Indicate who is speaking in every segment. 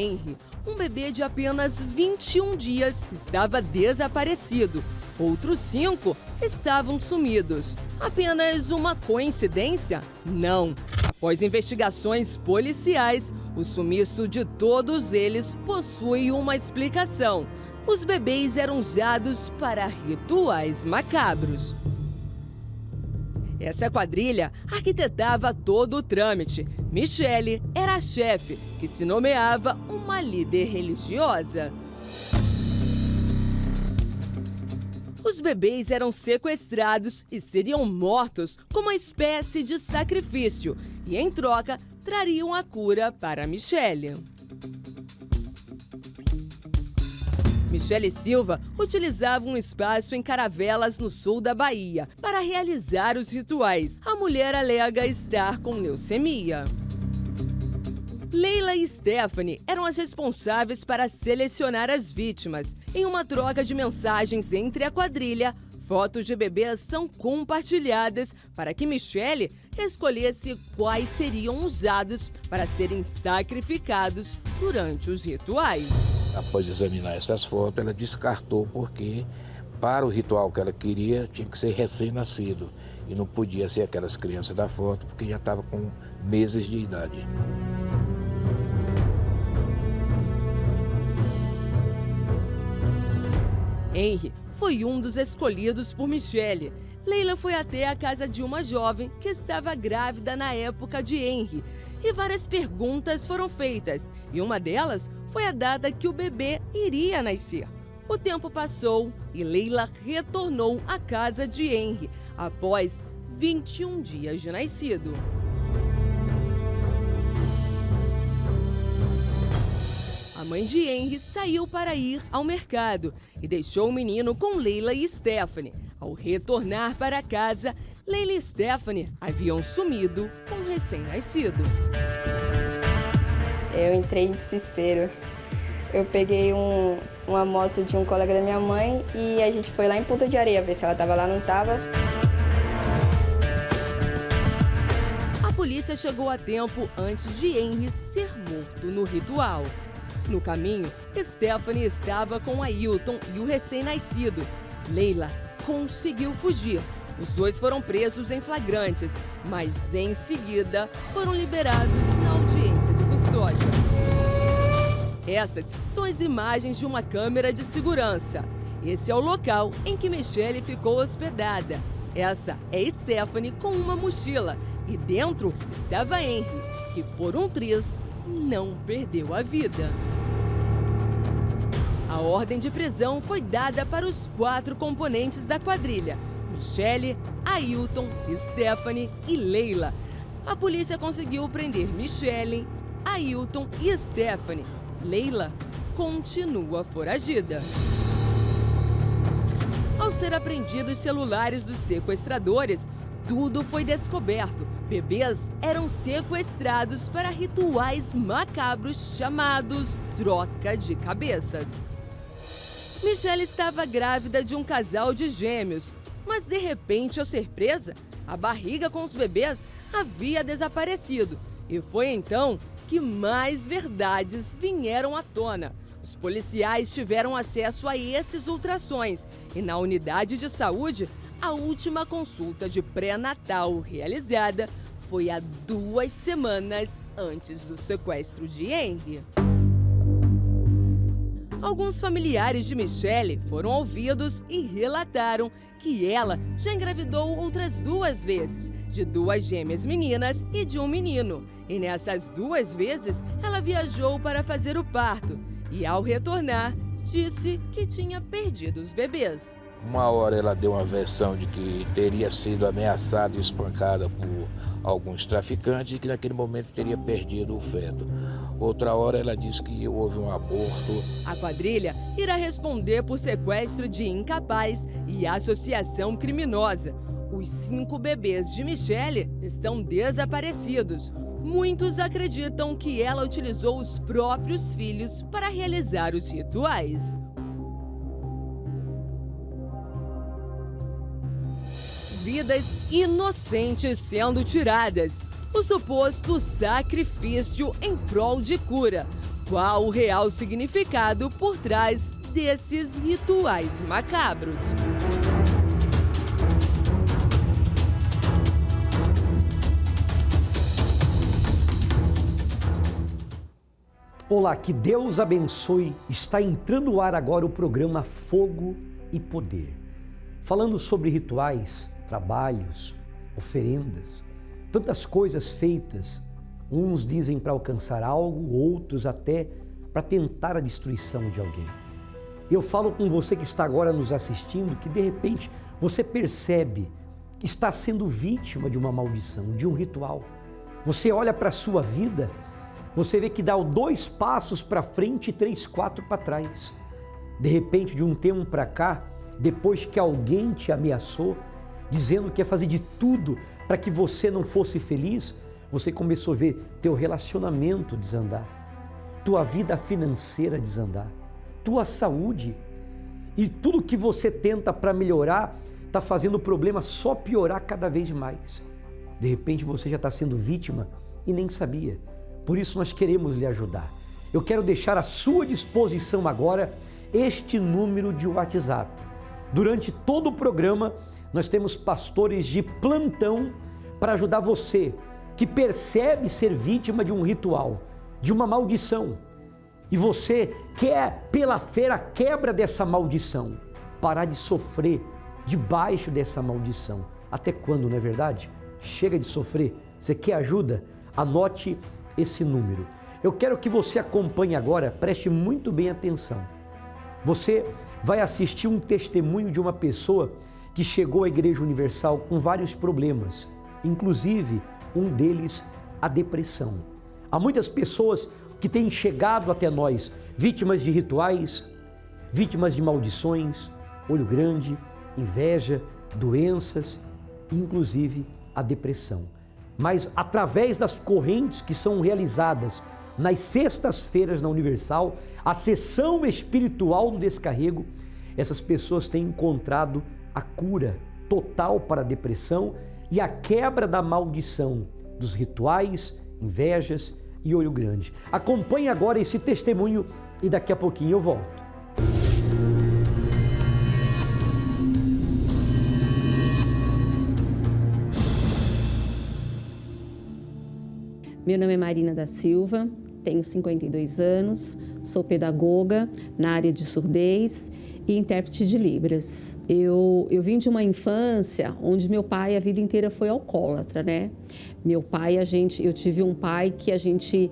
Speaker 1: Henry, um bebê de apenas 21 dias, estava desaparecido. Outros 5 estavam sumidos. Apenas uma coincidência? Não. Após investigações policiais, o sumiço de todos eles possui uma explicação. Os bebês eram usados para rituais macabros. Essa quadrilha arquitetava todo o trâmite. Michele era a chefe, que se nomeava uma líder religiosa. Os bebês eram sequestrados e seriam mortos como uma espécie de sacrifício, e em troca trariam a cura para Michele. Michele Silva utilizava um espaço em Caravelas, no sul da Bahia, para realizar os rituais. A mulher alega estar com leucemia. Leila e Stephanie eram as responsáveis para selecionar as vítimas. Em uma troca de mensagens entre a quadrilha, fotos de bebês são compartilhadas para que Michele escolhesse quais seriam usados para serem sacrificados durante os rituais.
Speaker 2: Após examinar essas fotos, ela descartou porque, para o ritual que ela queria, tinha que ser recém-nascido. E não podia ser aquelas crianças da foto, porque já estava com meses de idade.
Speaker 1: Henry foi um dos escolhidos por Michele. Leila foi até a casa de uma jovem que estava grávida na época de Henry. E várias perguntas foram feitas, e uma delas foi a data que o bebê iria nascer. O tempo passou e Leila retornou à casa de Henry após 21 dias de nascido. A mãe de Henry saiu para ir ao mercado e deixou o menino com Leila e Stephanie. Ao retornar para casa, Leila e Stephanie haviam sumido com o recém-nascido.
Speaker 3: Eu entrei em desespero. Eu peguei uma moto de um colega da minha mãe e a gente foi lá em Ponta de Areia ver se ela estava lá ou não estava.
Speaker 1: A polícia chegou a tempo antes de Henry ser morto no ritual. No caminho, Stephanie estava com Ailton e o recém-nascido. Leila conseguiu fugir. Os dois foram presos em flagrantes, mas em seguida foram liberados na audiência de custódia. Essas são as imagens de uma câmera de segurança. Esse é o local em que Michele ficou hospedada. Essa é Stephanie com uma mochila e dentro estava Henry, que por um triz não perdeu a vida. A ordem de prisão foi dada para os 4 componentes da quadrilha: Michele, Ailton, Stephanie e Leila. A polícia conseguiu prender Michele, Ailton e Stephanie. Leila continua foragida. Ao ser apreendidos os celulares dos sequestradores, tudo foi descoberto. Bebês eram sequestrados para rituais macabros chamados troca de cabeças. Michele estava grávida de um casal de gêmeos, mas de repente, ao ser presa, a barriga com os bebês havia desaparecido. E foi então que mais verdades vieram à tona. Os policiais tiveram acesso a esses ultrassons e na unidade de saúde, a última consulta de pré-natal realizada foi há 2 semanas antes do sequestro de Henry. Alguns familiares de Michele foram ouvidos e relataram que ela já engravidou outras 2 vezes, de 2 gêmeas meninas e de um menino. E nessas 2 vezes, ela viajou para fazer o parto e, ao retornar, disse que tinha perdido os bebês.
Speaker 2: Uma hora ela deu uma versão de que teria sido ameaçada e espancada por alguns traficantes e que naquele momento teria perdido o feto. Outra hora ela disse que houve um aborto.
Speaker 1: A quadrilha irá responder por sequestro de incapaz e associação criminosa. Os 5 bebês de Michele estão desaparecidos. Muitos acreditam que ela utilizou os próprios filhos para realizar os rituais. Vidas inocentes sendo tiradas. O suposto sacrifício em prol de cura. qual o real significado por trás desses rituais macabros.
Speaker 4: Olá, que Deus abençoe. Está entrando no ar agora o programa Fogo e Poder. Falando sobre rituais, trabalhos, oferendas, tantas coisas feitas. Uns dizem para alcançar algo, outros até para tentar a destruição de alguém. Eu falo com você que está agora nos assistindo que de repente você percebe que está sendo vítima de uma maldição, de um ritual. Você olha para a sua vida, você vê que dá 2 passos para frente e 3, 4 para trás. De repente, de um tempo para cá, depois que alguém te ameaçou, dizendo que ia fazer de tudo para que você não fosse feliz, você começou a ver teu relacionamento desandar, tua vida financeira desandar, tua saúde. E tudo que você tenta para melhorar está fazendo o problema só piorar cada vez mais. De repente, você já está sendo vítima e nem sabia. Por isso nós queremos lhe ajudar. Eu quero deixar à sua disposição agora este número de WhatsApp. Durante todo o programa, nós temos pastores de plantão para ajudar você que percebe ser vítima de um ritual, de uma maldição. E você quer, pela fé, a quebra dessa maldição, parar de sofrer debaixo dessa maldição. Até quando, não é verdade? Chega de sofrer. Você quer ajuda? Anote esse número. Eu quero que você acompanhe agora, preste muito bem atenção. Você vai assistir um testemunho de uma pessoa que chegou à Igreja Universal com vários problemas, inclusive um deles a depressão. Há muitas pessoas que têm chegado até nós, vítimas de rituais, vítimas de maldições, olho grande, inveja, doenças, inclusive a depressão. Mas através das correntes que são realizadas nas sextas-feiras na Universal, a sessão espiritual do descarrego, essas pessoas têm encontrado a cura total para a depressão e a quebra da maldição dos rituais, invejas e olho grande. Acompanhe agora esse testemunho e daqui a pouquinho eu volto.
Speaker 5: Meu nome é Marina da Silva, tenho 52 anos, sou pedagoga na área de surdez e intérprete de Libras. Eu vim de uma infância onde meu pai a vida inteira foi alcoólatra, né? Meu pai, eu tive um pai que a gente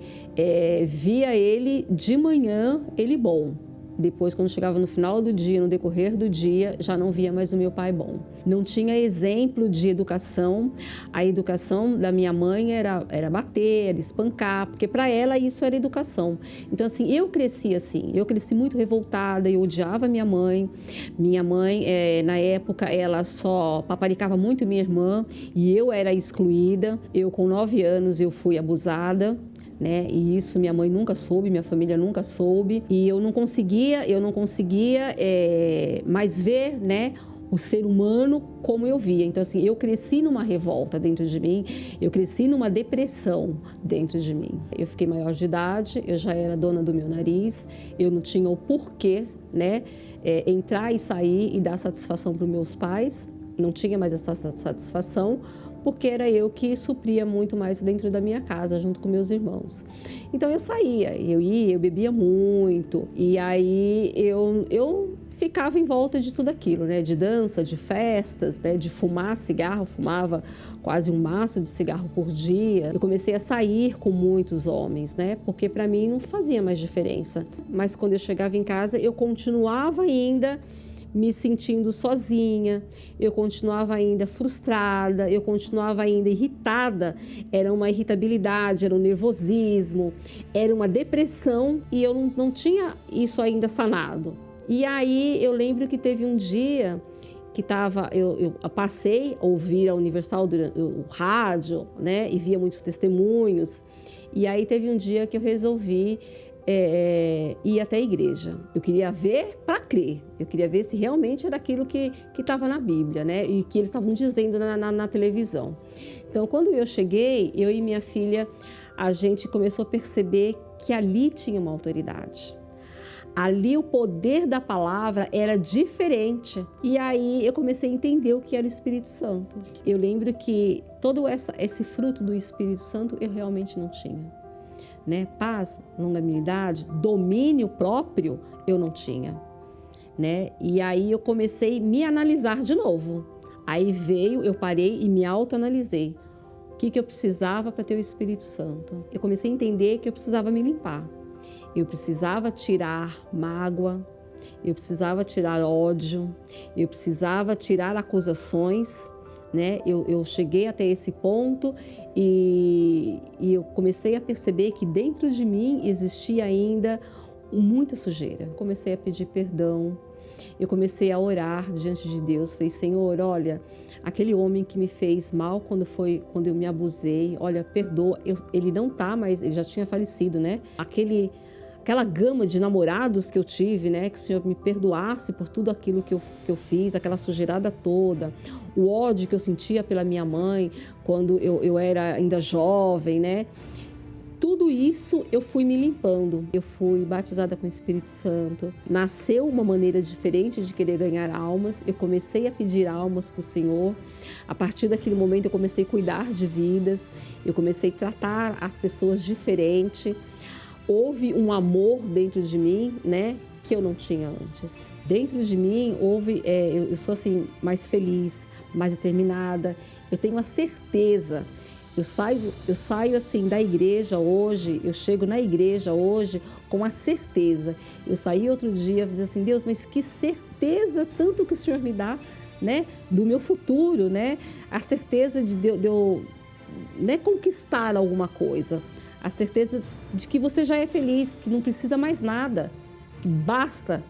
Speaker 5: via ele de manhã, ele bom. Depois, quando chegava no final do dia, no decorrer do dia, já não via mais o meu pai bom. Não tinha exemplo de educação. A educação da minha mãe era bater, era espancar, porque para ela isso era educação. Então, assim, eu cresci muito revoltada, eu odiava minha mãe. Minha mãe, na época, ela só paparicava muito minha irmã e eu era excluída. Eu, com 9 anos, eu fui abusada. Né? E isso minha mãe nunca soube, minha família nunca soube, e eu não conseguia mais ver, né, o ser humano como eu via. Então, assim, eu cresci numa revolta dentro de mim, eu cresci numa depressão dentro de mim. Eu fiquei maior de idade, eu já era dona do meu nariz, eu não tinha o porquê, né, entrar e sair e dar satisfação para os meus pais, não tinha mais essa satisfação, porque era eu que supria muito mais dentro da minha casa, junto com meus irmãos. Então eu saía, eu bebia muito, e aí eu ficava em volta de tudo aquilo, né? De dança, de festas, né? De fumar cigarro, fumava quase um maço de cigarro por dia. Eu comecei a sair com muitos homens, né? Porque para mim não fazia mais diferença. Mas quando eu chegava em casa, eu continuava ainda me sentindo sozinha, eu continuava ainda frustrada, eu continuava ainda irritada, era uma irritabilidade, era um nervosismo, era uma depressão e eu não tinha isso ainda sanado. E aí eu lembro que teve um dia que eu passei a ouvir a Universal, o rádio, né, e via muitos testemunhos, e aí teve um dia que eu resolvi ir até a igreja. Eu queria ver para crer, eu queria ver se realmente era aquilo que estava na Bíblia, né? E que eles estavam dizendo na televisão. Então, quando eu cheguei, eu e minha filha, a gente começou a perceber que ali tinha uma autoridade. Ali o poder da palavra era diferente. E aí eu comecei a entender o que era o Espírito Santo. Eu lembro que todo esse fruto do Espírito Santo eu realmente não tinha. Né? Paz, longanimidade, domínio próprio eu não tinha. Né? E aí eu comecei a me analisar de novo. Aí eu parei e me autoanalisei. O que eu precisava para ter o Espírito Santo? Eu comecei a entender que eu precisava me limpar. Eu precisava tirar mágoa, eu precisava tirar ódio, eu precisava tirar acusações, né? Eu cheguei até esse ponto e eu comecei a perceber que dentro de mim existia ainda muita sujeira. Eu comecei a pedir perdão, eu comecei a orar diante de Deus. Falei, Senhor, olha, aquele homem que me fez mal quando eu me abusei, olha, perdoa. Ele não tá, mas ele já tinha falecido, né? Aquela gama de namorados que eu tive, né? Que o Senhor me perdoasse por tudo aquilo que eu fiz, aquela sujeirada toda, o ódio que eu sentia pela minha mãe quando eu era ainda jovem, né? Tudo isso eu fui me limpando. Eu fui batizada com o Espírito Santo. Nasceu uma maneira diferente de querer ganhar almas. Eu comecei a pedir almas para o Senhor. A partir daquele momento eu comecei a cuidar de vidas. Eu comecei a tratar as pessoas diferente. Houve um amor dentro de mim, né, que eu não tinha antes. Dentro de mim houve, eu sou assim mais feliz, mais determinada. Eu tenho a certeza. Eu saio assim da igreja hoje, eu chego na igreja hoje com a certeza. Eu saí outro dia e disse assim, Deus, mas que certeza tanto que o Senhor me dá, né, do meu futuro, né? A certeza de eu né, conquistar alguma coisa. A certeza de que você já é feliz, que não precisa mais nada, que basta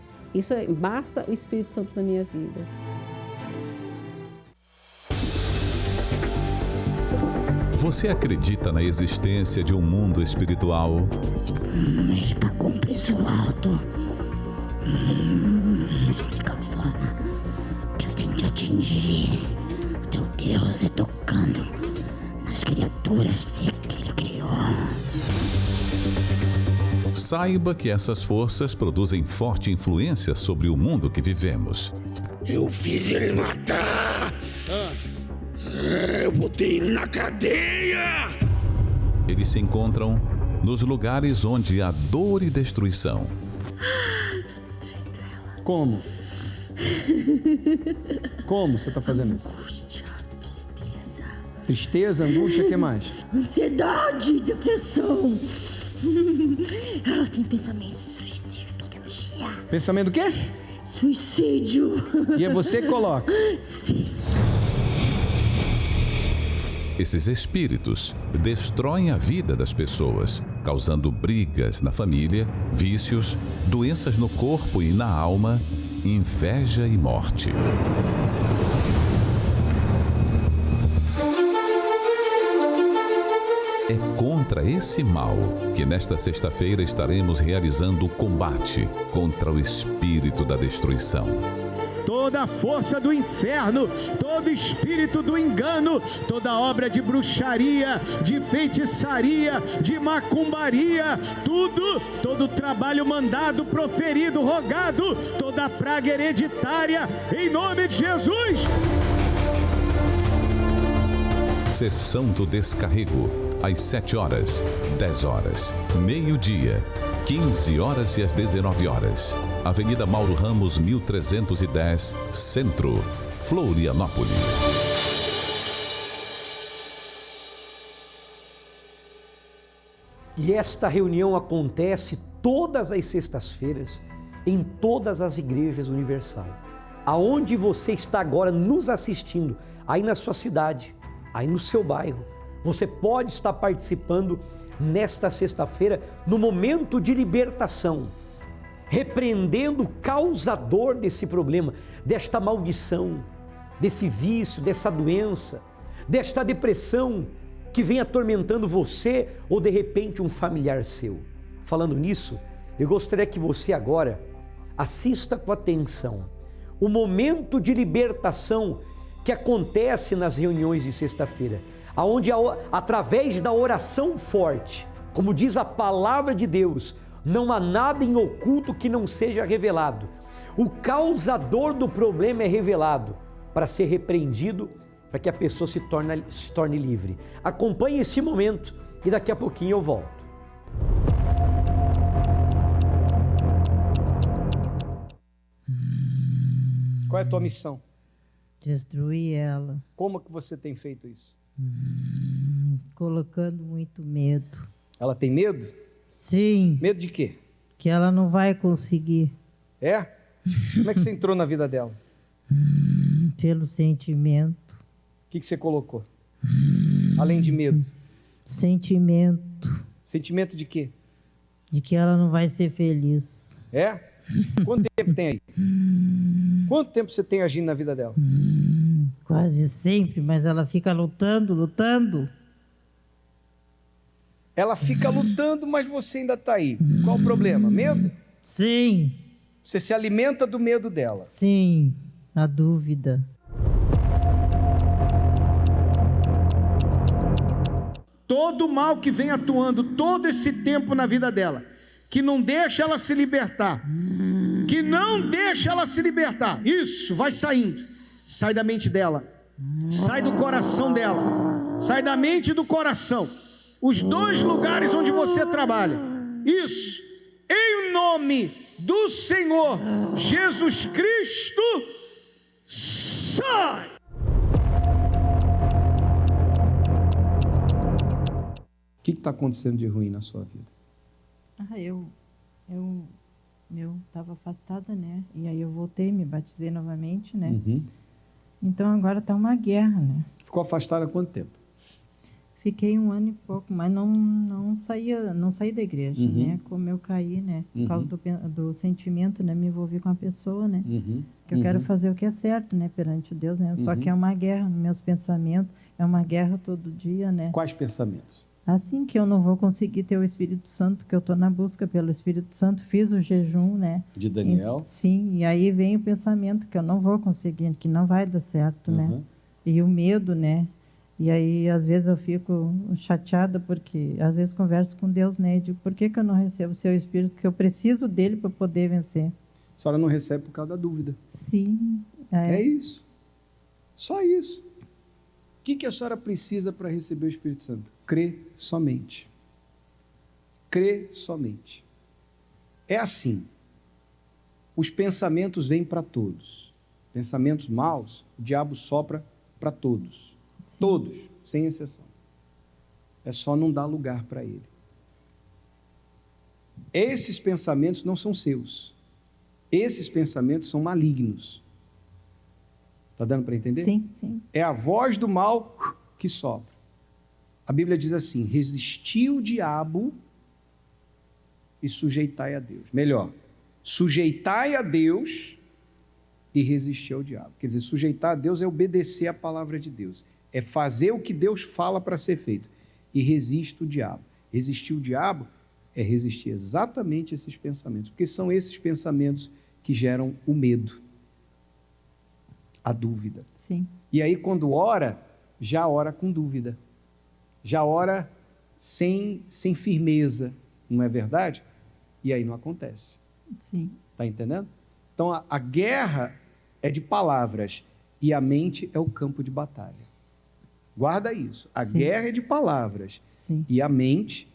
Speaker 5: o Espírito Santo na minha vida.
Speaker 6: Você acredita na existência de um mundo espiritual?
Speaker 7: Ele pagou um preço alto. A única forma que eu tenho de atingir o teu Deus é tocando nas criaturas que ele criou.
Speaker 6: Saiba que essas forças produzem forte influência sobre o mundo que vivemos.
Speaker 8: Eu fiz ele matar! Eu botei ele na cadeia!
Speaker 6: Eles se encontram nos lugares onde há dor e destruição.
Speaker 7: Tô destruindo ela.
Speaker 9: Como? Como você tá fazendo isso?
Speaker 7: Angústia, tristeza.
Speaker 9: Tristeza, angústia, o que mais?
Speaker 7: Ansiedade, depressão. Ela tem pensamento de suicídio todo dia.
Speaker 9: Pensamento do quê?
Speaker 7: Suicídio.
Speaker 9: E é você que coloca?
Speaker 7: Sim.
Speaker 6: Esses espíritos destroem a vida das pessoas, causando brigas na família, vícios, doenças no corpo e na alma, inveja e morte. É contra esse mal que nesta sexta-feira estaremos realizando o combate contra o espírito da destruição.
Speaker 9: Toda a força do inferno, todo espírito do engano, toda obra de bruxaria, de feitiçaria, de macumbaria, todo trabalho mandado, proferido, rogado, toda praga hereditária, em nome de Jesus.
Speaker 6: Sessão do descarrego, às 7 horas, 10 horas, meio-dia, 15 horas e às 19 horas. Avenida Mauro Ramos, 1310, Centro, Florianópolis.
Speaker 4: E esta reunião acontece todas as sextas-feiras em todas as igrejas universal. Aonde você está agora nos assistindo, aí na sua cidade, aí no seu bairro, você pode estar participando nesta sexta-feira no momento de libertação, repreendendo o causador desse problema, desta maldição, desse vício, dessa doença, desta depressão que vem atormentando você ou de repente um familiar seu. Falando nisso, eu gostaria que você agora assista com atenção o momento de libertação que acontece nas reuniões de sexta-feira, aonde através da oração forte Como diz a palavra de Deus, não há nada em oculto que não seja revelado. O causador do problema é revelado para ser repreendido, para que a pessoa se torne livre. Acompanhe esse momento e daqui a pouquinho eu volto.
Speaker 9: Qual é a tua missão?
Speaker 10: Destruir ela.
Speaker 9: Como que você tem feito isso?
Speaker 10: Colocando muito medo.
Speaker 9: Ela tem medo?
Speaker 10: Sim.
Speaker 9: Medo de quê?
Speaker 10: Que ela não vai conseguir.
Speaker 9: É? Como é que você entrou na vida dela?
Speaker 10: Pelo sentimento.
Speaker 9: O que você colocou? Além de medo.
Speaker 10: Sentimento.
Speaker 9: Sentimento de quê?
Speaker 10: De que ela não vai ser feliz.
Speaker 9: É? Quanto tempo tem aí? Quanto tempo você tem agindo na vida dela?
Speaker 10: Quase sempre, mas ela fica lutando.
Speaker 9: Ela fica lutando, mas você ainda está aí. Qual o problema? Medo?
Speaker 10: Sim.
Speaker 9: Você se alimenta do medo dela?
Speaker 10: Sim, a dúvida.
Speaker 9: Todo mal que vem atuando todo esse tempo na vida dela, que não deixa ela se libertar, isso, vai saindo, sai da mente dela, sai do coração dela, sai da mente e do coração, os dois lugares onde você trabalha, isso, em nome do Senhor Jesus Cristo, sai! O que está acontecendo de ruim na sua vida?
Speaker 10: Eu estava afastada, né? E aí eu voltei, me batizei novamente, né? Então agora está uma guerra, né?
Speaker 9: Ficou afastada há quanto tempo?
Speaker 10: Fiquei 1 ano e pouco, mas não saí da igreja, né? Como eu caí, né? Por causa do sentimento, né? Me envolvi com a pessoa, né? Que eu quero fazer o que é certo, né? Perante Deus, né? Só que é uma guerra nos meus pensamentos, é uma guerra todo dia, né?
Speaker 9: Quais pensamentos?
Speaker 10: Assim que eu não vou conseguir ter o Espírito Santo, que eu estou na busca pelo Espírito Santo, fiz o jejum, né?
Speaker 9: De Daniel?
Speaker 10: Sim, e aí vem o pensamento que eu não vou conseguir, que não vai dar certo, né? E o medo, né? E aí, às vezes, eu fico chateada, porque às vezes converso com Deus, né? E digo, por que eu não recebo o seu Espírito? Porque eu preciso dele para poder vencer.
Speaker 9: A senhora não recebe por causa da dúvida.
Speaker 10: Sim.
Speaker 9: É isso. Só isso. O que a senhora precisa para receber o Espírito Santo? Crer somente. Crer somente. É assim. Os pensamentos vêm para todos. Pensamentos maus, o diabo sopra para todos. Sim. Todos, sem exceção. É só não dar lugar para ele. Esses pensamentos não são seus. Esses pensamentos são malignos. Está dando para entender?
Speaker 10: Sim, sim.
Speaker 9: É a voz do mal que sopra. A Bíblia diz assim: resisti o diabo e sujeitai a Deus. Melhor, sujeitai a Deus e resistir ao diabo. Quer dizer, sujeitar a Deus é obedecer a palavra de Deus. É fazer o que Deus fala para ser feito. E resiste o diabo. Resistir o diabo é resistir exatamente esses pensamentos. Porque são esses pensamentos que geram o medo. A dúvida.
Speaker 10: Sim.
Speaker 9: E aí, quando ora, já ora com dúvida. Já ora sem firmeza. Não é verdade? E aí não acontece.
Speaker 10: Sim.
Speaker 9: Está entendendo? Então, a guerra é de palavras e a mente é o campo de batalha. Guarda isso. A guerra é de palavras.
Speaker 10: Sim.
Speaker 9: E a mente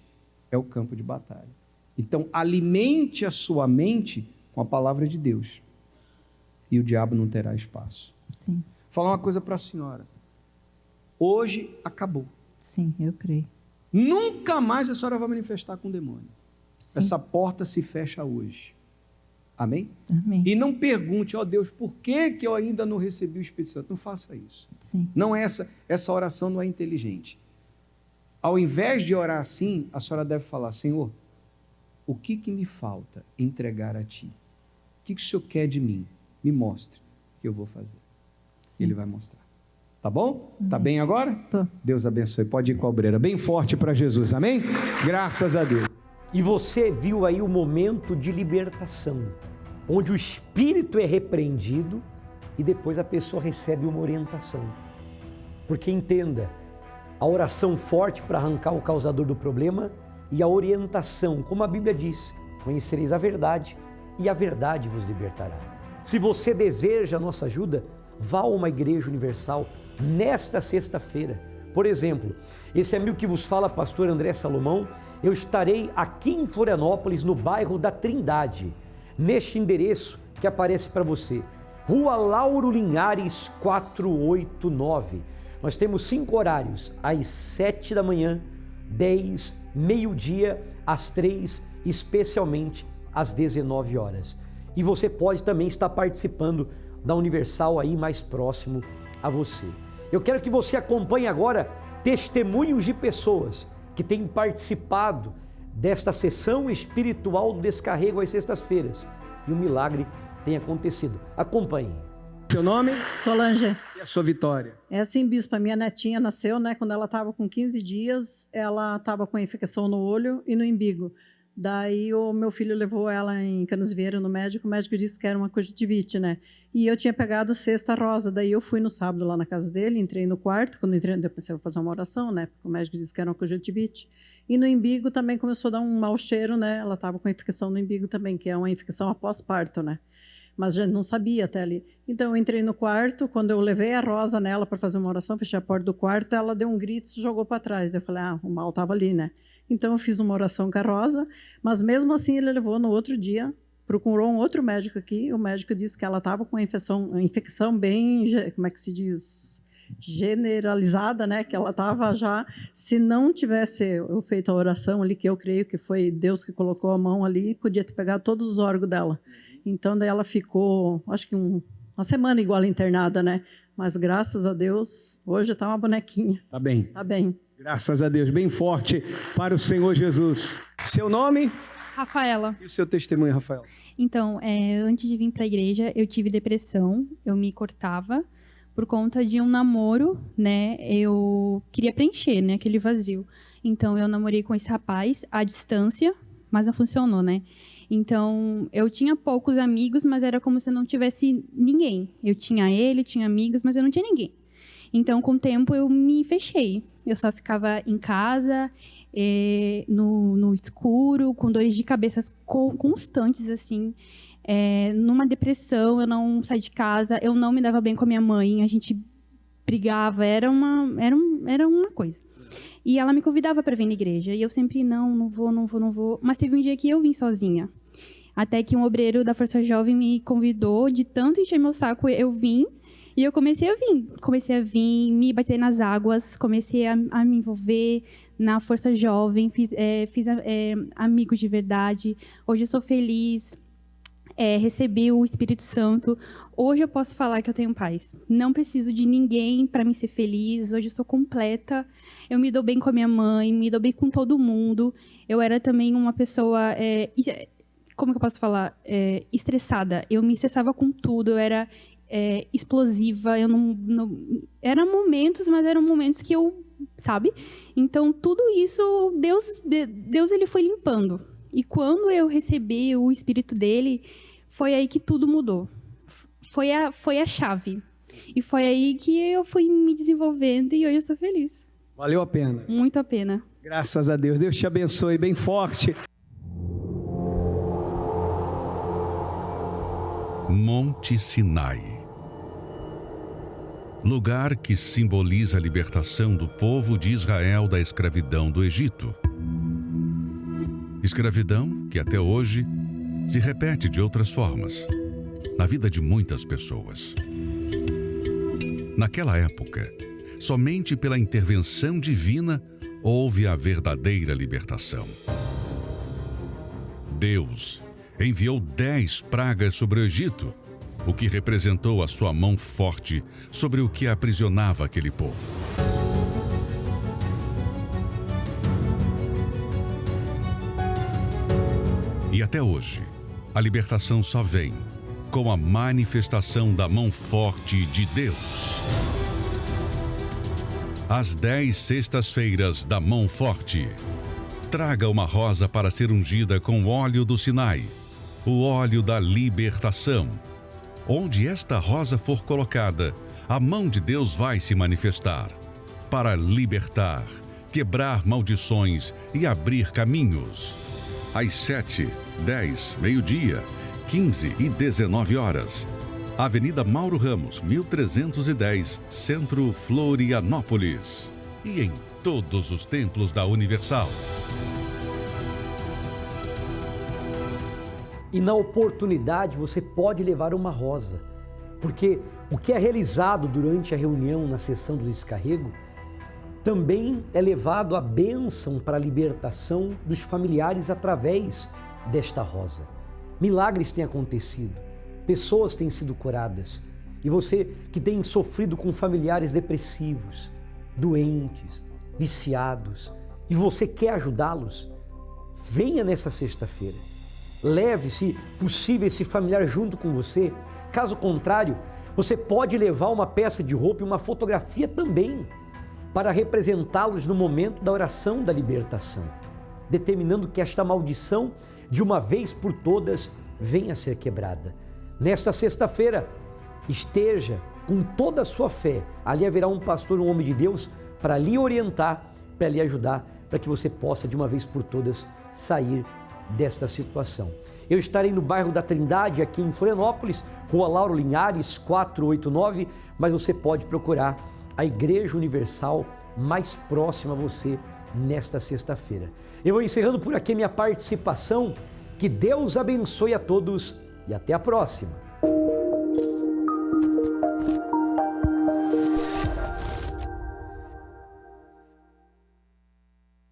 Speaker 9: é o campo de batalha. Então, alimente a sua mente com a palavra de Deus. E o diabo não terá espaço.
Speaker 10: Sim.
Speaker 9: Vou falar uma coisa para a senhora. Hoje acabou.
Speaker 10: Sim, eu creio.
Speaker 9: Nunca mais a senhora vai manifestar com o demônio.
Speaker 10: Sim.
Speaker 9: Essa porta se fecha hoje. Amém?
Speaker 10: Amém.
Speaker 9: E não pergunte, ó Deus, por que eu ainda não recebi o Espírito Santo? Não faça isso.
Speaker 10: Sim.
Speaker 9: Não é essa oração não é inteligente. Ao invés de orar assim, a senhora deve falar: Senhor, o que me falta entregar a Ti? O que o Senhor quer de mim? Me mostre, que eu vou fazer.
Speaker 10: Sim.
Speaker 9: Ele vai mostrar. Tá bom?
Speaker 10: Amém.
Speaker 9: Tá bem agora?
Speaker 10: Tô.
Speaker 9: Deus abençoe. Pode ir com a obreira. Bem forte para Jesus. Amém? Graças a Deus.
Speaker 4: E você viu aí o momento de libertação, onde o espírito é repreendido e depois a pessoa recebe uma orientação. Porque entenda, a oração forte para arrancar o causador do problema e a orientação, como a Bíblia diz, conhecereis a verdade e a verdade vos libertará. Se você deseja a nossa ajuda, vá a uma igreja universal nesta sexta-feira. Por exemplo, esse amigo que vos fala, pastor André Salomão, eu estarei aqui em Florianópolis, no bairro da Trindade, neste endereço que aparece para você, Rua Lauro Linhares 489. Nós temos 5 horários, às 7 da manhã, 10, meio-dia, às 3, especialmente às 19 horas. E você pode também estar participando da Universal aí mais próximo a você. Eu quero que você acompanhe agora testemunhos de pessoas que têm participado desta sessão espiritual do Descarrego às sextas-feiras. E o milagre tem acontecido. Acompanhe.
Speaker 9: Seu nome?
Speaker 10: Solange.
Speaker 9: E a sua Vitória?
Speaker 10: É assim, bispo, a minha netinha nasceu, né? Quando ela estava com 15 dias, ela estava com infecção no olho e no umbigo. Daí o meu filho levou ela em Canasvieira no médico, o médico disse que era uma conjuntivite, né? E eu tinha pegado cesta rosa, daí eu fui no sábado lá na casa dele, entrei no quarto, quando entrei eu pensei, vou fazer uma oração, né? Porque o médico disse que era uma conjuntivite. E no umbigo também começou a dar um mau cheiro, né? Ela estava com infecção no umbigo também, que é uma infecção após parto, né? Mas a gente não sabia até ali. Então eu entrei no quarto, quando eu levei a Rosa nela para fazer uma oração, fechei a porta do quarto, ela deu um grito e se jogou para trás. Eu falei, o mal estava ali, né? Então eu fiz uma oração com a Rosa, mas mesmo assim ele levou no outro dia, procurou um outro médico aqui, o médico disse que ela estava com uma infecção bem, como é que se diz, generalizada, né? Que ela estava já, se não tivesse eu feito a oração ali, que eu creio que foi Deus que colocou a mão ali, podia ter pegado todos os órgãos dela. Então daí ela ficou, acho que uma semana igual internada, né? Mas graças a Deus, hoje está uma bonequinha.
Speaker 9: Tá bem.
Speaker 10: Tá bem.
Speaker 9: Graças a Deus, bem forte para o Senhor Jesus. Seu nome?
Speaker 11: Rafaela.
Speaker 9: E o seu testemunho, Rafaela?
Speaker 11: Então, antes de vir para a igreja, eu tive depressão, eu me cortava por conta de um namoro, né? Eu queria preencher, né, aquele vazio. Então, eu namorei com esse rapaz à distância, mas não funcionou, né? Então, eu tinha poucos amigos, mas era como se eu não tivesse ninguém. Eu tinha ele, tinha amigos, mas eu não tinha ninguém. Então, com o tempo, eu me fechei. Eu só ficava em casa, no escuro, com dores de cabeça constantes, assim. Numa depressão, eu não saía de casa, eu não me dava bem com a minha mãe, a gente brigava, era uma coisa. E ela me convidava para vir na igreja, e eu sempre, não vou. Mas teve um dia que eu vim sozinha. Até que um obreiro da Força Jovem me convidou, de tanto encher meu saco, eu vim. E eu comecei a vir, me bater nas águas, comecei a me envolver na Força Jovem, fiz amigos de verdade. Hoje eu sou feliz, recebi o Espírito Santo. Hoje eu posso falar que eu tenho paz. Não preciso de ninguém para me ser feliz. Hoje eu sou completa. Eu me dou bem com a minha mãe, me dou bem com todo mundo. Eu era também uma pessoa, como que eu posso falar? Estressada. Eu me estressava com tudo, eu era explosiva, eu não eram momentos, mas eram momentos que eu, sabe? Então tudo isso Deus ele foi limpando. E quando eu recebi o Espírito dele, foi aí que tudo mudou. Foi a chave. E foi aí que eu fui me desenvolvendo e hoje eu estou feliz.
Speaker 9: Valeu a pena.
Speaker 11: Muito a pena.
Speaker 9: Graças a Deus. Deus te abençoe bem forte.
Speaker 6: Monte Sinai. Lugar que simboliza a libertação do povo de Israel da escravidão do Egito. Escravidão que até hoje se repete de outras formas na vida de muitas pessoas. Naquela época, somente pela intervenção divina houve a verdadeira libertação. Deus enviou 10 pragas sobre o Egito, o que representou a sua mão forte sobre o que aprisionava aquele povo. E até hoje, a libertação só vem com a manifestação da mão forte de Deus. Às 10 sextas-feiras da mão forte, traga uma rosa para ser ungida com o óleo do Sinai, o óleo da libertação. Onde esta rosa for colocada, a mão de Deus vai se manifestar para libertar
Speaker 12: quebrar maldições e abrir caminhos. Às 7, 10, meio-dia, 15 e 19 horas. Avenida Mauro Ramos, 1310, Centro, Florianópolis. E em todos os templos da Universal.
Speaker 4: E na oportunidade você pode levar uma rosa, porque o que é realizado durante a reunião na sessão do descarrego também é levado a bênção para a libertação dos familiares através desta rosa. Milagres têm acontecido, pessoas têm sido curadas. E você que tem sofrido com familiares depressivos, doentes, viciados, e você quer ajudá-los, venha nessa sexta-feira. Leve, se possível, esse familiar junto com você. Caso contrário, você pode levar uma peça de roupa e uma fotografia também, para representá-los no momento da oração da libertação, determinando que esta maldição, de uma vez por todas, venha a ser quebrada. Nesta sexta-feira, esteja com toda a sua fé. Ali haverá um pastor, um homem de Deus, para lhe orientar, para lhe ajudar, para que você possa, de uma vez por todas, sair desta situação. Eu estarei no bairro da Trindade, aqui em Florianópolis, Rua Lauro Linhares, 489, mas você pode procurar a Igreja Universal mais próxima a você nesta sexta-feira. Eu vou encerrando por aqui minha participação. Que Deus abençoe a todos e até a próxima.